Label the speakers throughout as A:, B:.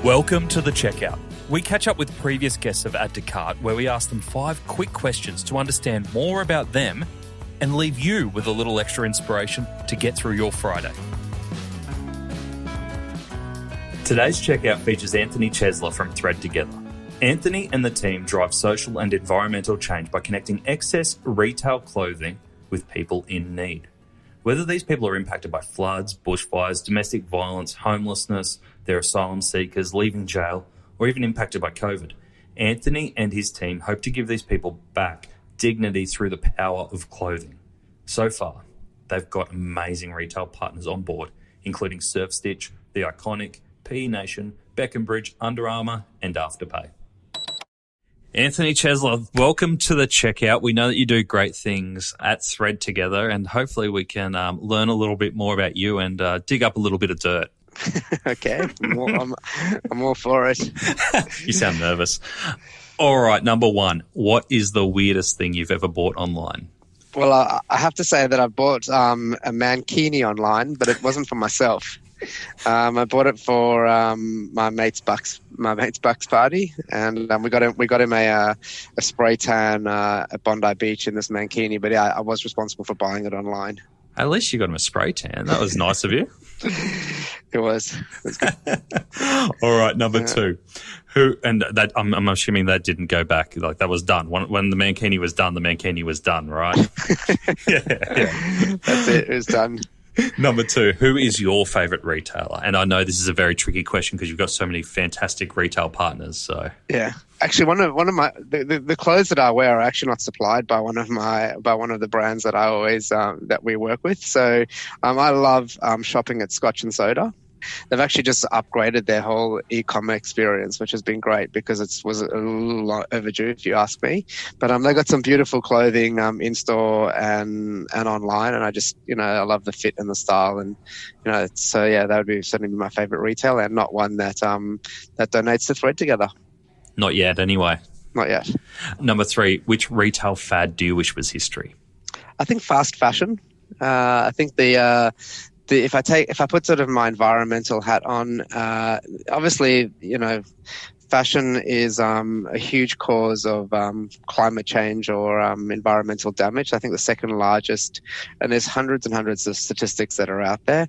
A: Welcome to The Checkout. We catch up with previous guests of Add to Cart where we ask them 5 quick questions to understand more about them and leave you with a little extra inspiration to get through your Friday. Today's Checkout features Anthony Chesler from Thread Together. Anthony and the team drive social and environmental change by connecting excess retail clothing with people in need. Whether these people are impacted by floods, bushfires, domestic violence, homelessness, they're asylum seekers, leaving jail, or even impacted by COVID, Anthony and his team hope to give these people back dignity through the power of clothing. So far, they've got amazing retail partners on board, including Surf Stitch, The Iconic, PE Nation, Beckenbridge, Under Armour, and Afterpay. Anthony Chesler, welcome to The Checkout. We know that you do great things at Thread Together, and hopefully we can learn a little bit more about you and dig up a little bit of dirt.
B: Okay, I'm all for it.
A: You sound nervous. All right, number 1, what is the weirdest thing you've ever bought online?
B: Well, I have to say that I bought a mankini online, but it wasn't for myself. I bought it for my mate's bucks party, and we got him a spray tan at Bondi Beach in this mankini. But yeah, I was responsible for buying it online.
A: At least you got him a spray tan. That was nice of you.
B: It was good.
A: All right, number 2. Who and that? I'm assuming that didn't go back. Like that was done when the mankini was done. The mankini was done, right? yeah.
B: That's it. It was done.
A: Number 2, who is your favourite retailer? And I know this is a very tricky question because you've got so many fantastic retail partners. So yeah,
B: actually, one of my the clothes that I wear are actually not supplied by one of the brands that I always that we work with. So I love shopping at Scotch and Soda. They've actually just upgraded their whole e-com experience, which has been great because it was a little overdue, if you ask me. But they got some beautiful clothing in store and online, and I just I love the fit and the style, and so yeah, that would be certainly my favorite retailer, and not one that that donates to Thread Together. Not yet, anyway. Not yet.
A: Number 3, which retail fad do you wish was history?
B: I think fast fashion. I think if I put sort of my environmental hat on, obviously, fashion is a huge cause of climate change or environmental damage. I think the second largest, and there's hundreds and hundreds of statistics that are out there.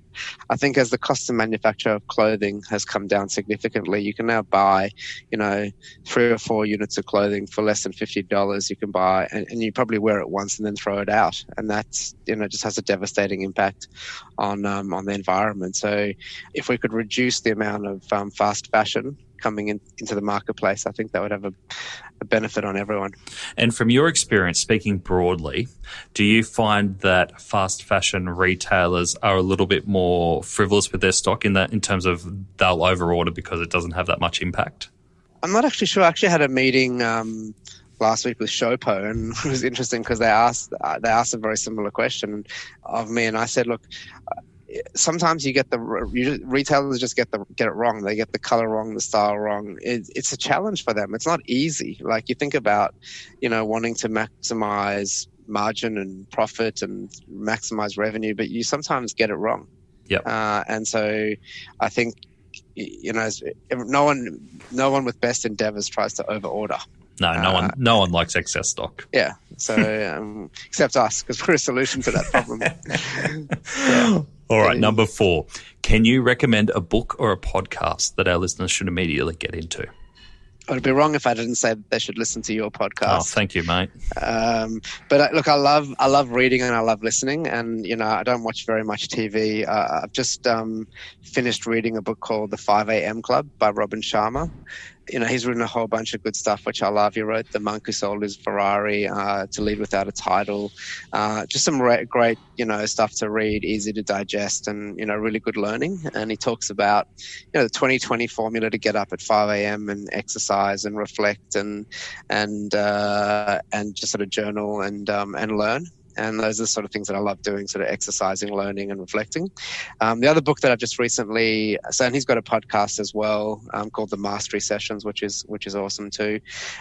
B: I think as the cost of manufacture of clothing has come down significantly, you can now buy, 3 or 4 units of clothing for less than $50. You can buy, and you probably wear it once and then throw it out, and that's just has a devastating impact on the environment. So if we could reduce the amount of fast fashion coming into the marketplace, I think that would have a benefit on everyone.
A: And from your experience, speaking broadly, do you find that fast fashion retailers are a little bit more frivolous with their stock in terms of they'll overorder because it doesn't have that much impact?
B: I'm not actually sure. I actually had a meeting last week with Showpo, and it was interesting because they asked a very similar question of me, and I said, look, sometimes retailers just get it wrong. They get the color wrong, the style wrong. It's a challenge for them. It's not easy. Like you think about, wanting to maximize margin and profit and maximize revenue, but you sometimes get it wrong.
A: Yep.
B: And so I think, no one with best endeavors tries to overorder.
A: No one likes excess stock.
B: Yeah. So except us, because we're a solution to that problem. Yeah.
A: All right, number 4. Can you recommend a book or a podcast that our listeners should immediately get into?
B: It'd be wrong if I didn't say that they should listen to your podcast.
A: Oh, thank you, mate.
B: But look, I love reading and I love listening, and I don't watch very much TV. I've just finished reading a book called The 5 a.m. Club by Robin Sharma. He's written a whole bunch of good stuff, which I love. He wrote The Monk Who Sold His Ferrari, To Lead Without a Title. Just some great, stuff to read, easy to digest, and, really good learning. And he talks about, the 20-20 formula to get up at 5 a.m. and exercise and reflect and just sort of journal and learn. And those are the sort of things that I love doing, sort of exercising, learning, and reflecting. The other book that I've just recently, and he's got a podcast as well called The Mastery Sessions, which is awesome too.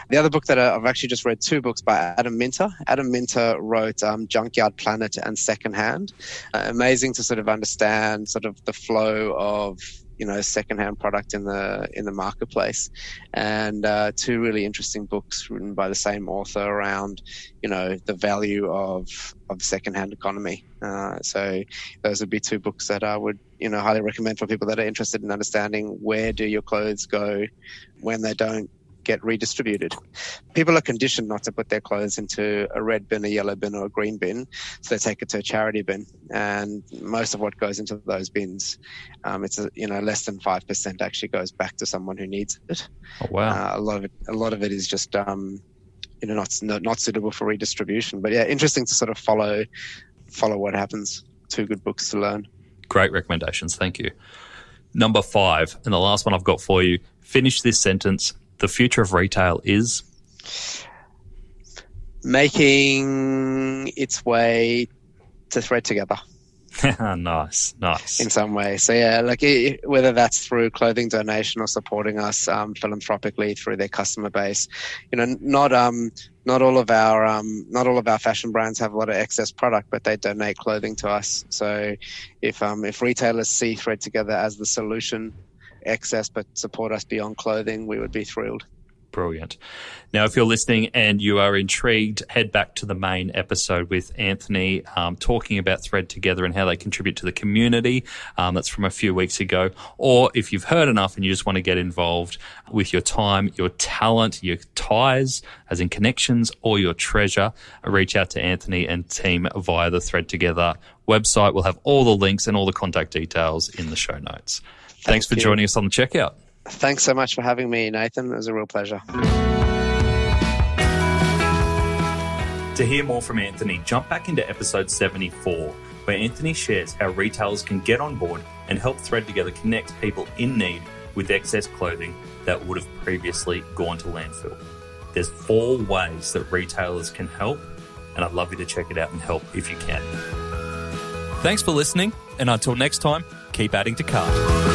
B: The other book that I've actually just read 2 books by Adam Minter. Adam Minter wrote Junkyard Planet and Secondhand. Amazing to sort of understand sort of the flow of secondhand product in the marketplace, and two really interesting books written by the same author around the value of secondhand economy. So those would be two books that I would highly recommend for people that are interested in understanding where do your clothes go when they don't get redistributed. People are conditioned not to put their clothes into a red bin, a yellow bin, or a green bin, so they take it to a charity bin. And most of what goes into those bins, it's less than 5% actually goes back to someone who needs it.
A: Oh wow!
B: A lot of it is just not suitable for redistribution. But yeah, interesting to sort of follow what happens. Two good books to learn.
A: Great recommendations, thank you. Number 5, and the last one I've got for you. Finish this sentence. The future of retail is
B: making its way to thread together.
A: Nice.
B: In some way. So yeah, whether that's through clothing donation or supporting us philanthropically through their customer base. Not all of our fashion brands have a lot of excess product, but they donate clothing to us. So if retailers see Thread Together as the solution, excess, but support us beyond clothing, we would be thrilled.
A: Brilliant. Now, if you're listening and you are intrigued, head back to the main episode with Anthony talking about Thread Together and how they contribute to the community. That's from a few weeks ago. Or if you've heard enough and you just want to get involved with your time, your talent, your ties, as in connections, or your treasure, reach out to Anthony and team via the Thread Together website. We'll have all the links and all the contact details in the show notes. Thanks for joining us on the checkout.
B: Thanks so much for having me, Nathan. It was a real pleasure.
A: To hear more from Anthony, jump back into episode 74, where Anthony shares how retailers can get on board and help Thread Together connect people in need with excess clothing that would have previously gone to landfill. There's 4 ways that retailers can help, and I'd love you to check it out and help if you can. Thanks for listening, and until next time, keep adding to cart.